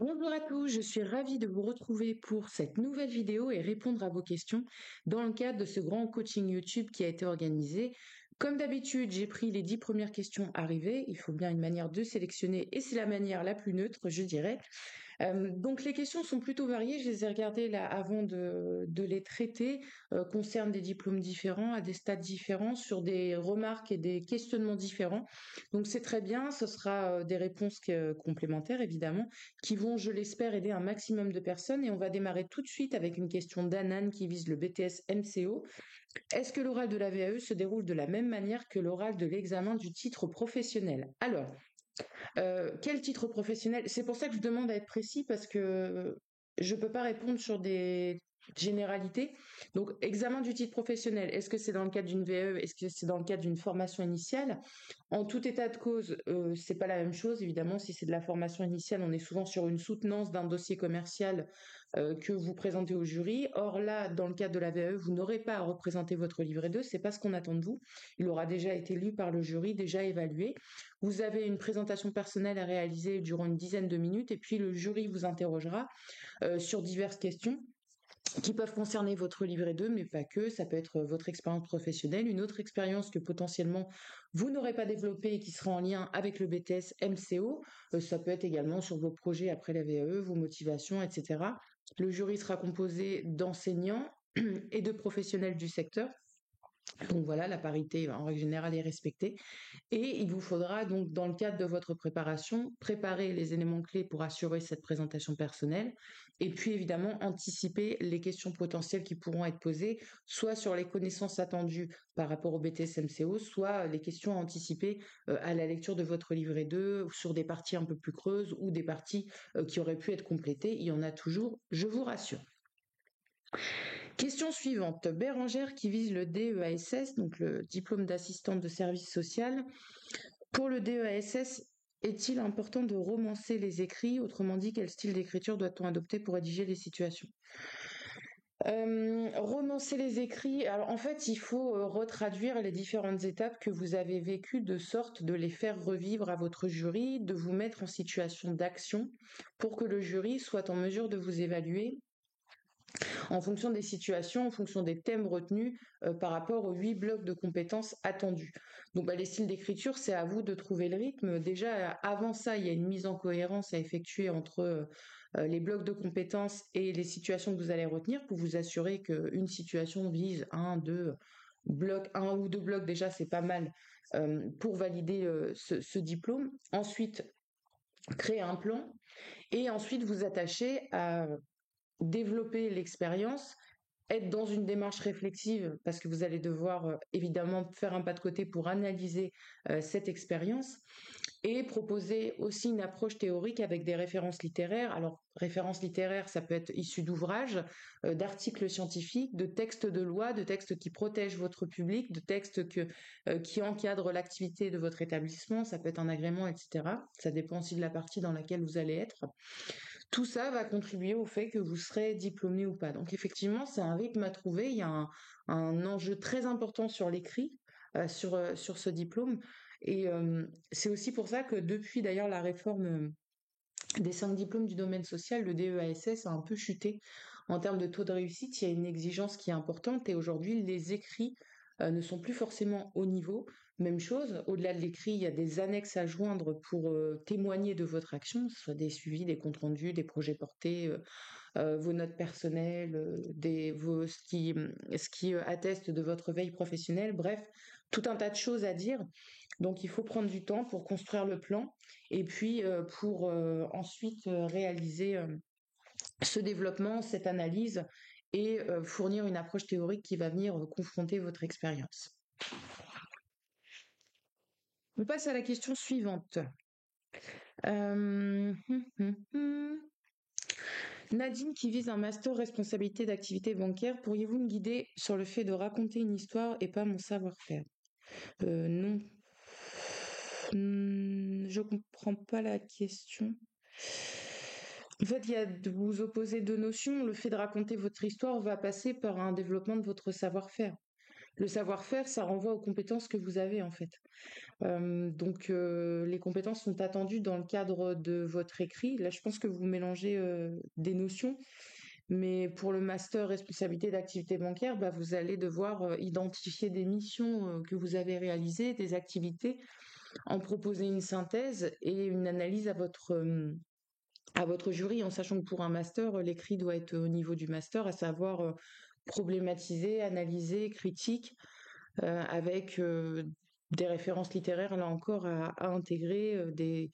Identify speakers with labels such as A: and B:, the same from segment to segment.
A: Bonjour à tous, je suis ravie de vous retrouver pour cette nouvelle vidéo et répondre à vos questions dans le cadre de ce grand coaching YouTube qui a été organisé. Comme d'habitude, j'ai pris les 10 premières questions arrivées. Il faut bien une manière de sélectionner et c'est la manière la plus neutre, je dirais. Donc les questions sont plutôt variées, je les ai regardées là avant de les traiter, concernent des diplômes différents, à des stades différents, sur des remarques et des questionnements différents. Donc c'est très bien, ce sera des réponses complémentaires évidemment, qui vont, je l'espère, aider un maximum de personnes. Et on va démarrer tout de suite avec une question d'Anan qui vise le BTS MCO. Est-ce que l'oral de la VAE se déroule de la même manière que l'oral de l'examen du titre professionnel? Alors, quel titre professionnel? C'est pour ça que je demande à être précis parce que je peux pas répondre sur des généralités. Donc, examen du titre professionnel, est-ce que c'est dans le cadre d'une VAE? Est-ce que c'est dans le cadre d'une formation initiale? En tout état de cause, c'est pas la même chose. Évidemment, si c'est de la formation initiale, on est souvent sur une soutenance d'un dossier commercial que vous présentez au jury. Or là, dans le cadre de la VAE, vous n'aurez pas à représenter votre livret 2, c'est pas ce qu'on attend de vous. Il aura déjà été lu par le jury, déjà évalué. Vous avez une présentation personnelle à réaliser durant une dizaine de minutes et puis le jury vous interrogera sur diverses questions qui peuvent concerner votre livret 2, mais pas que. Ça peut être votre expérience professionnelle, une autre expérience que potentiellement vous n'aurez pas développée et qui sera en lien avec le BTS MCO. Ça peut être également sur vos projets après la VAE, vos motivations, etc. Le jury sera composé d'enseignants et de professionnels du secteur. Donc voilà, la parité en règle générale est respectée. Et il vous faudra donc, dans le cadre de votre préparation, préparer les éléments clés pour assurer cette présentation personnelle et puis évidemment anticiper les questions potentielles qui pourront être posées, soit sur les connaissances attendues par rapport au BTS-MCO, soit les questions à anticiper à la lecture de votre livret 2 sur des parties un peu plus creuses ou des parties qui auraient pu être complétées. Il y en a toujours, je vous rassure. Question suivante, Bérangère qui vise le DEASS, donc le diplôme d'assistante de service social. Pour le DEASS, est-il important de romancer les écrits? Autrement dit, quel style d'écriture doit-on adopter pour rédiger les situations? Romancer les écrits, alors en fait, il faut retraduire les différentes étapes que vous avez vécues de sorte de les faire revivre à votre jury, de vous mettre en situation d'action pour que le jury soit en mesure de vous évaluer en fonction des situations, en fonction des thèmes retenus par rapport aux 8 blocs de compétences attendus. Donc les styles d'écriture, c'est à vous de trouver le rythme. Déjà, avant ça, il y a une mise en cohérence à effectuer entre les blocs de compétences et les situations que vous allez retenir pour vous assurer qu'une situation vise un ou deux blocs, déjà c'est pas mal pour valider ce diplôme. Ensuite, créer un plan et ensuite vous attacher à développer l'expérience, être dans une démarche réflexive parce que vous allez devoir évidemment faire un pas de côté pour analyser cette expérience et proposer aussi une approche théorique avec des références littéraires. Alors, références littéraires, ça peut être issu d'ouvrages, d'articles scientifiques, de textes de loi, de textes qui protègent votre public, de textes qui encadrent l'activité de votre établissement, ça peut être un agrément, etc. Ça dépend aussi de la partie dans laquelle vous allez être. Tout ça va contribuer au fait que vous serez diplômé ou pas. Donc effectivement, c'est un rythme à trouver. Il y a un enjeu très important sur l'écrit, sur ce diplôme. Et c'est aussi pour ça que depuis d'ailleurs la réforme des 5 diplômes du domaine social, le DEASS a un peu chuté en termes de taux de réussite. Il y a une exigence qui est importante et aujourd'hui les écrits ne sont plus forcément au niveau. Même chose, au-delà de l'écrit, il y a des annexes à joindre pour témoigner de votre action, que ce soit des suivis, des comptes rendus, des projets portés, vos notes personnelles, ce qui atteste de votre veille professionnelle, bref, tout un tas de choses à dire. Donc il faut prendre du temps pour construire le plan et puis pour ensuite réaliser ce développement, cette analyse et fournir une approche théorique qui va venir confronter votre expérience. On passe à la question suivante. Nadine qui vise un master responsabilité d'activité bancaire, pourriez-vous me guider sur le fait de raconter une histoire et pas mon savoir-faire? Non. Je comprends pas la question. En fait, il y a de vous opposer deux notions. Le fait de raconter votre histoire va passer par un développement de votre savoir-faire. Le savoir-faire, ça renvoie aux compétences que vous avez en fait. Donc les compétences sont attendues dans le cadre de votre écrit. Là, je pense que vous mélangez des notions, mais pour le master responsabilité d'activité bancaire, bah, vous allez devoir identifier des missions que vous avez réalisées, des activités, en proposer une synthèse et une analyse à votre jury, en sachant que pour un master, l'écrit doit être au niveau du master, à savoir problématiser, analyser, critique, avec des références littéraires, là encore, à intégrer, des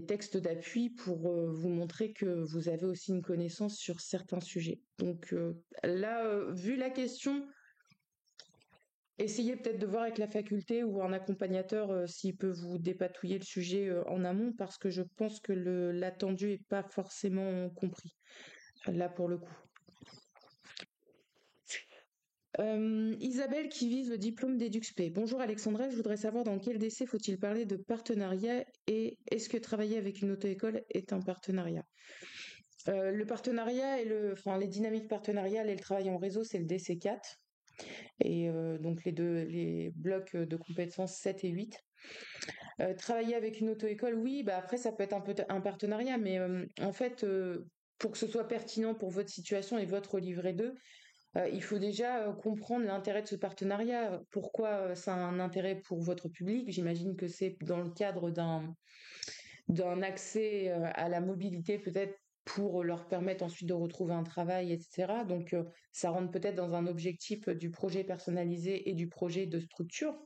A: textes d'appui pour vous montrer que vous avez aussi une connaissance sur certains sujets. Donc là, vu la question, essayez peut-être de voir avec la faculté ou un accompagnateur s'il peut vous dépatouiller le sujet en amont, parce que je pense que l'attendu n'est pas forcément compris, là pour le coup. Isabelle qui vise le diplôme d'EduxP. Bonjour Alexandra, je voudrais savoir dans quel décès faut-il parler de partenariat et est-ce que travailler avec une auto-école est un partenariat? Le partenariat enfin, les dynamiques partenariales et le travail en réseau, c'est le DC4. Et donc les blocs de compétences 7 et 8. Travailler avec une auto-école, oui, bah après ça peut être un peu un partenariat, mais en fait, pour que ce soit pertinent pour votre situation et votre livret 2, il faut déjà comprendre l'intérêt de ce partenariat. Pourquoi ça a un intérêt pour votre public? J'imagine que c'est dans le cadre d'un accès à la mobilité peut-être pour leur permettre ensuite de retrouver un travail, etc. Donc ça rentre peut-être dans un objectif du projet personnalisé et du projet de structure.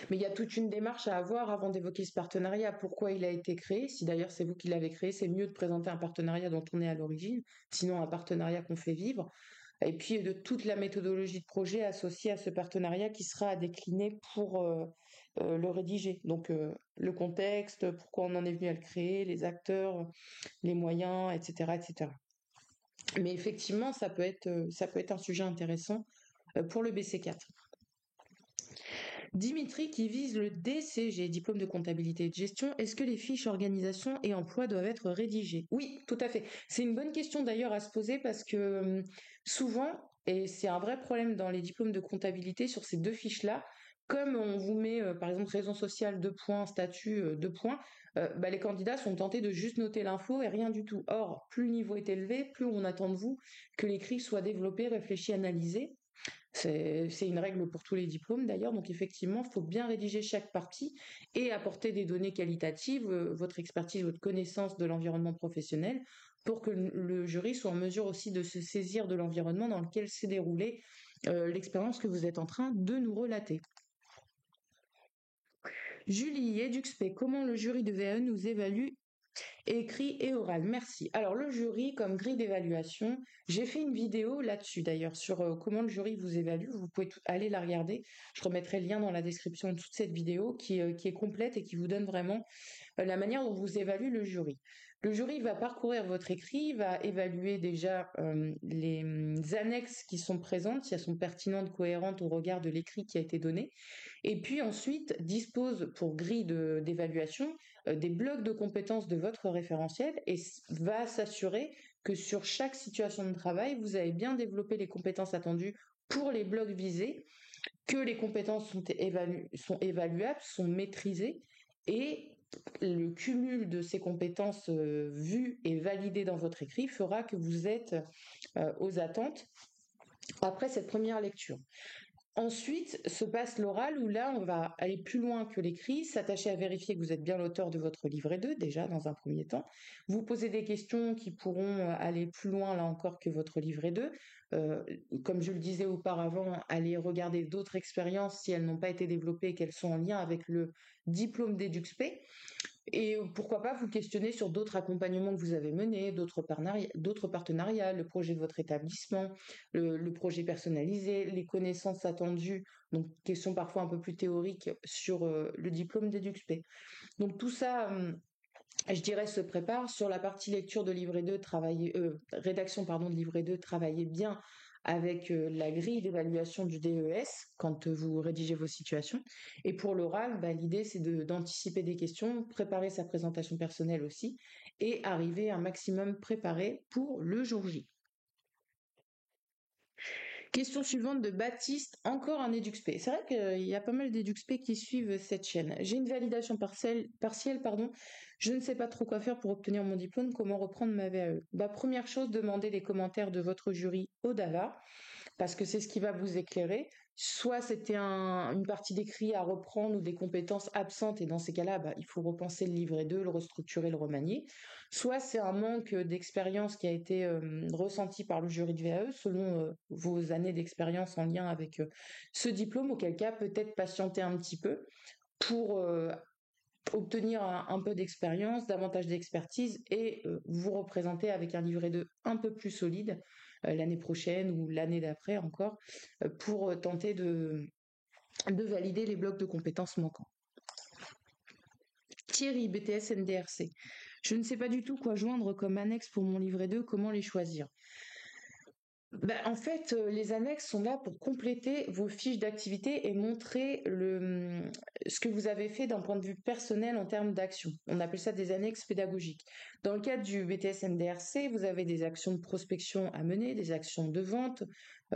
A: Mais il y a toute une démarche à avoir avant d'évoquer ce partenariat. Pourquoi il a été créé? Si d'ailleurs c'est vous qui l'avez créé, c'est mieux de présenter un partenariat dont on est à l'origine, sinon un partenariat qu'on fait vivre. Et puis de toute la méthodologie de projet associée à ce partenariat qui sera à décliner pour le rédiger. Donc le contexte, pourquoi on en est venu à le créer, les acteurs, les moyens, etc., etc. Mais effectivement, ça peut être un sujet intéressant pour le BC4. Dimitri qui vise le DCG, diplôme de comptabilité et de gestion. Est-ce que les fiches organisation et emploi doivent être rédigées? Oui, tout à fait. C'est une bonne question d'ailleurs à se poser parce que souvent, et c'est un vrai problème dans les diplômes de comptabilité sur ces deux fiches-là, comme on vous met par exemple raison sociale 2 points, statut 2 points, bah, les candidats sont tentés de juste noter l'info et rien du tout. Or, plus le niveau est élevé, plus on attend de vous que l'écrit soit développé, réfléchi, analysé. C'est une règle pour tous les diplômes d'ailleurs, donc effectivement, il faut bien rédiger chaque partie et apporter des données qualitatives, votre expertise, votre connaissance de l'environnement professionnel, pour que le jury soit en mesure aussi de se saisir de l'environnement dans lequel s'est déroulée l'expérience que vous êtes en train de nous relater. Julie, EduxP, comment le jury de VAE nous évalue écrit et oral? Merci. Alors le jury comme grille d'évaluation, j'ai fait une vidéo là-dessus d'ailleurs sur comment le jury vous évalue. Vous pouvez aller la regarder. Je remettrai le lien dans la description de toute cette vidéo qui est complète et qui vous donne vraiment la manière dont vous évalue le jury. Le jury va parcourir votre écrit, va évaluer déjà les annexes qui sont présentes, si elles sont pertinentes, cohérentes au regard de l'écrit qui a été donné, et puis ensuite dispose pour grille d'évaluation des blocs de compétences de votre référentiel et va s'assurer que sur chaque situation de travail, vous avez bien développé les compétences attendues pour les blocs visés, que les compétences sont évaluables, sont maîtrisées et le cumul de ces compétences vues et validées dans votre écrit fera que vous êtes aux attentes après cette première lecture. Ensuite se passe l'oral où là, on va aller plus loin que l'écrit, s'attacher à vérifier que vous êtes bien l'auteur de votre livret 2, déjà dans un premier temps. Vous poser des questions qui pourront aller plus loin, là encore, que votre livret 2. Comme je le disais auparavant, aller regarder d'autres expériences si elles n'ont pas été développées et qu'elles sont en lien avec le diplôme d'EduxP. Et pourquoi pas vous questionner sur d'autres accompagnements que vous avez menés, d'autres partenariats, le projet de votre établissement, le projet personnalisé, les connaissances attendues, donc questions parfois un peu plus théoriques sur le diplôme d'EduxP. Donc tout ça, je dirais, se prépare. Sur la partie lecture de livret 2, rédaction pardon, de livret 2, travaillez bien avec la grille d'évaluation du DES quand vous rédigez vos situations. Et pour l'oral, bah, l'idée c'est d'anticiper des questions, préparer sa présentation personnelle aussi et arriver un maximum préparé pour le jour J. Question suivante de Baptiste, encore un EduxP. C'est vrai qu'il y a pas mal d'EduxP qui suivent cette chaîne. J'ai une validation partielle, pardon. Je ne sais pas trop quoi faire pour obtenir mon diplôme. Comment reprendre ma VAE? Première chose, demandez les commentaires de votre jury au DAVA, parce que c'est ce qui va vous éclairer. Soit c'était une partie d'écrit à reprendre ou des compétences absentes, et dans ces cas-là, il faut repenser le livret 2, le restructurer, le remanier. Soit c'est un manque d'expérience qui a été ressenti par le jury de VAE selon vos années d'expérience en lien avec ce diplôme, auquel cas peut-être patienter un petit peu pour obtenir un peu d'expérience, davantage d'expertise et vous représenter avec un livret 2 un peu plus solide l'année prochaine ou l'année d'après encore pour tenter de valider les blocs de compétences manquants. Thierry, BTS NDRC. Je ne sais pas du tout quoi joindre comme annexe pour mon livret 2, comment les choisir? En fait, les annexes sont là pour compléter vos fiches d'activité et montrer ce que vous avez fait d'un point de vue personnel en termes d'action. On appelle ça des annexes pédagogiques. Dans le cadre du BTS MDRC, vous avez des actions de prospection à mener, des actions de vente,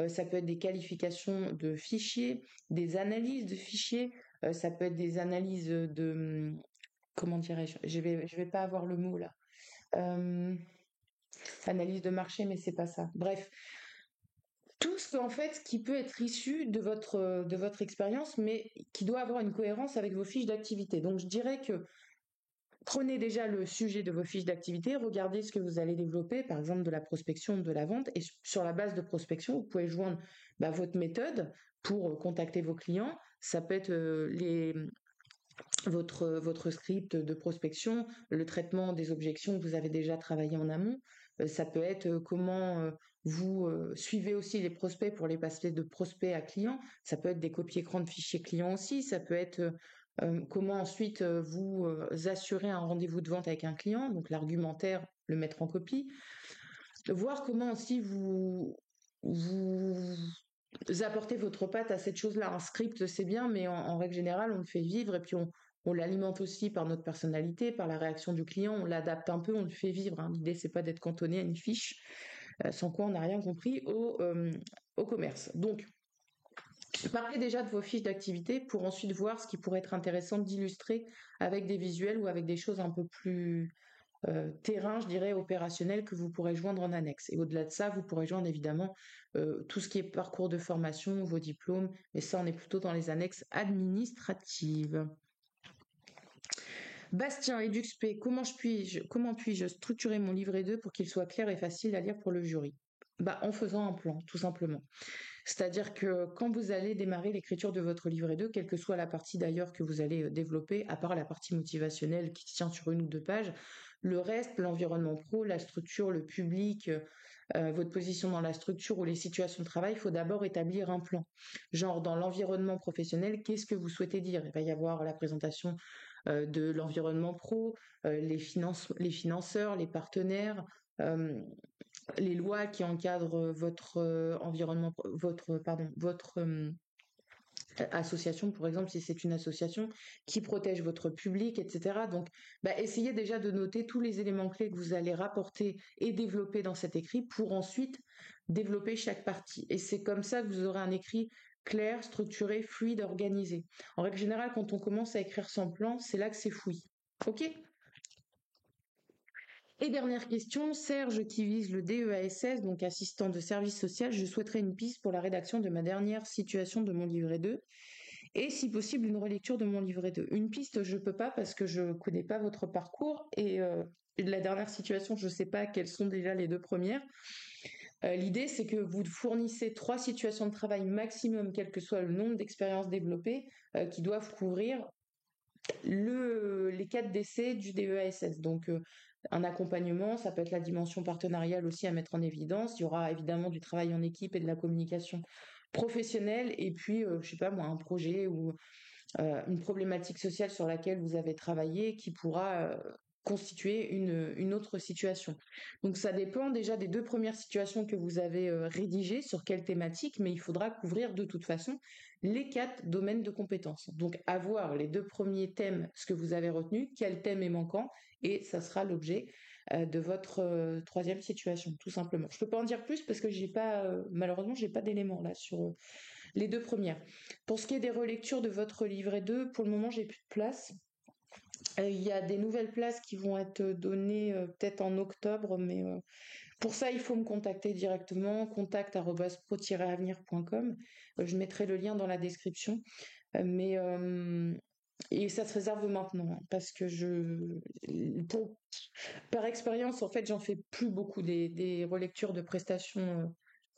A: ça peut être des qualifications de fichiers, des analyses de fichiers, ça peut être des analyses de, comment dirais-je? Je vais pas avoir le mot là. Analyse de marché, mais c'est pas ça. Bref, tout ce en fait qui peut être issu de votre expérience, mais qui doit avoir une cohérence avec vos fiches d'activité. Donc je dirais que prenez déjà le sujet de vos fiches d'activité, regardez ce que vous allez développer, par exemple de la prospection, de la vente, et sur la base de prospection, vous pouvez joindre votre méthode pour contacter vos clients. Ça peut être votre script de prospection, le traitement des objections que vous avez déjà travaillé en amont. Ça peut être comment vous suivez aussi les prospects pour les passer de prospects à clients. Ça peut être des copies-écran de fichiers clients aussi. Ça peut être comment ensuite vous assurez un rendez-vous de vente avec un client, donc l'argumentaire, le mettre en copie. Voir comment aussi vous apportez votre patte à cette chose-là. Un script, c'est bien, mais en règle générale, on le fait vivre et puis on l'alimente aussi par notre personnalité, par la réaction du client, on l'adapte un peu, on le fait vivre, hein. L'idée, c'est pas d'être cantonné à une fiche, sans quoi on n'a rien compris au commerce. Donc, parlez déjà de vos fiches d'activité pour ensuite voir ce qui pourrait être intéressant d'illustrer avec des visuels ou avec des choses un peu plus terrain, je dirais, opérationnel que vous pourrez joindre en annexe. Et au-delà de ça, vous pourrez joindre évidemment tout ce qui est parcours de formation, vos diplômes, mais ça, on est plutôt dans les annexes administratives. Bastien, EduxP, comment puis-je structurer mon livret 2 pour qu'il soit clair et facile à lire pour le jury? En faisant un plan, tout simplement. C'est-à-dire que quand vous allez démarrer l'écriture de votre livret 2, quelle que soit la partie d'ailleurs que vous allez développer, à part la partie motivationnelle qui tient sur 1 ou 2 pages, le reste, l'environnement pro, la structure, le public, votre position dans la structure ou les situations de travail, il faut d'abord établir un plan. Genre dans l'environnement professionnel, qu'est-ce que vous souhaitez dire? Il va y avoir la présentation de l'environnement pro, les financeurs, les partenaires, les lois qui encadrent votre environnement, votre association, par exemple, si c'est une association qui protège votre public, etc. Donc, essayez déjà de noter tous les éléments clés que vous allez rapporter et développer dans cet écrit pour ensuite développer chaque partie. Et c'est comme ça que vous aurez un écrit clair, structuré, fluide, organisé. En règle générale, quand on commence à écrire sans plan, c'est là que c'est fouillis. Ok? Et dernière question, Serge qui vise le DEASS, donc assistant de service social, je souhaiterais une piste pour la rédaction de ma dernière situation de mon livret 2 et si possible une relecture de mon livret 2. Une piste, je peux pas parce que je connais pas votre parcours et la dernière situation, je sais pas quelles sont déjà les 2 premières. L'idée, c'est que vous fournissez 3 situations de travail maximum, quel que soit le nombre d'expériences développées, qui doivent couvrir les 4 décès du DEASS. Donc, un accompagnement, ça peut être la dimension partenariale aussi à mettre en évidence. Il y aura évidemment du travail en équipe et de la communication professionnelle. Et puis, je sais pas moi, un projet ou une problématique sociale sur laquelle vous avez travaillé qui pourra constituer une autre situation. Donc ça dépend déjà des 2 premières situations que vous avez rédigées, sur quelle thématique, mais il faudra couvrir de toute façon les 4 domaines de compétences. Donc avoir les 2 premiers thèmes, ce que vous avez retenu, quel thème est manquant, et ça sera l'objet de votre troisième situation, tout simplement. Je peux pas en dire plus parce que j'ai pas, malheureusement, j'ai pas d'éléments là sur les deux premières. Pour ce qui est des relectures de votre livret 2, pour le moment, j'ai plus de place. Il y a des nouvelles places qui vont être données peut-être en octobre, mais pour ça, il faut me contacter directement, contact@pro-avenir.com. Je mettrai le lien dans la description. Mais et ça se réserve maintenant, hein, parce que par expérience, en fait, j'en fais plus beaucoup des relectures de prestations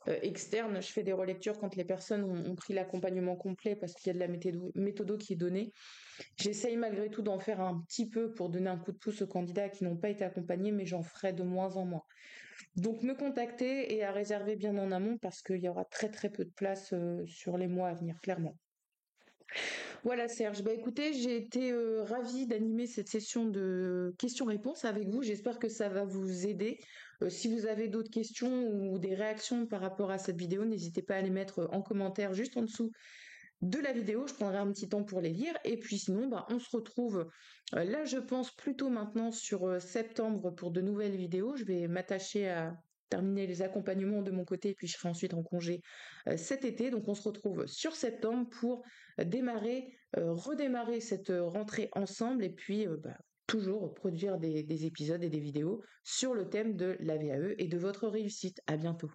A: externes. Je fais des relectures quand les personnes ont pris l'accompagnement complet parce qu'il y a de la méthodo qui est donnée. J'essaye malgré tout d'en faire un petit peu pour donner un coup de pouce aux candidats qui n'ont pas été accompagnés, mais j'en ferai de moins en moins. Donc me contacter et à réserver bien en amont parce qu'il y aura très très peu de place sur les mois à venir, clairement. Voilà Serge, bah écoutez, j'ai été ravie d'animer cette session de questions-réponses avec vous. J'espère que ça va vous aider. Si vous avez d'autres questions ou des réactions par rapport à cette vidéo, n'hésitez pas à les mettre en commentaire juste en dessous de la vidéo. Je prendrai un petit temps pour les lire. Et puis sinon, bah, on se retrouve là, je pense plutôt maintenant sur septembre pour de nouvelles vidéos. Je vais m'attacher à terminer les accompagnements de mon côté et puis je serai ensuite en congé cet été. Donc on se retrouve sur septembre pour redémarrer cette rentrée ensemble et puis bah, toujours produire des épisodes et des vidéos sur le thème de la VAE et de votre réussite. À bientôt.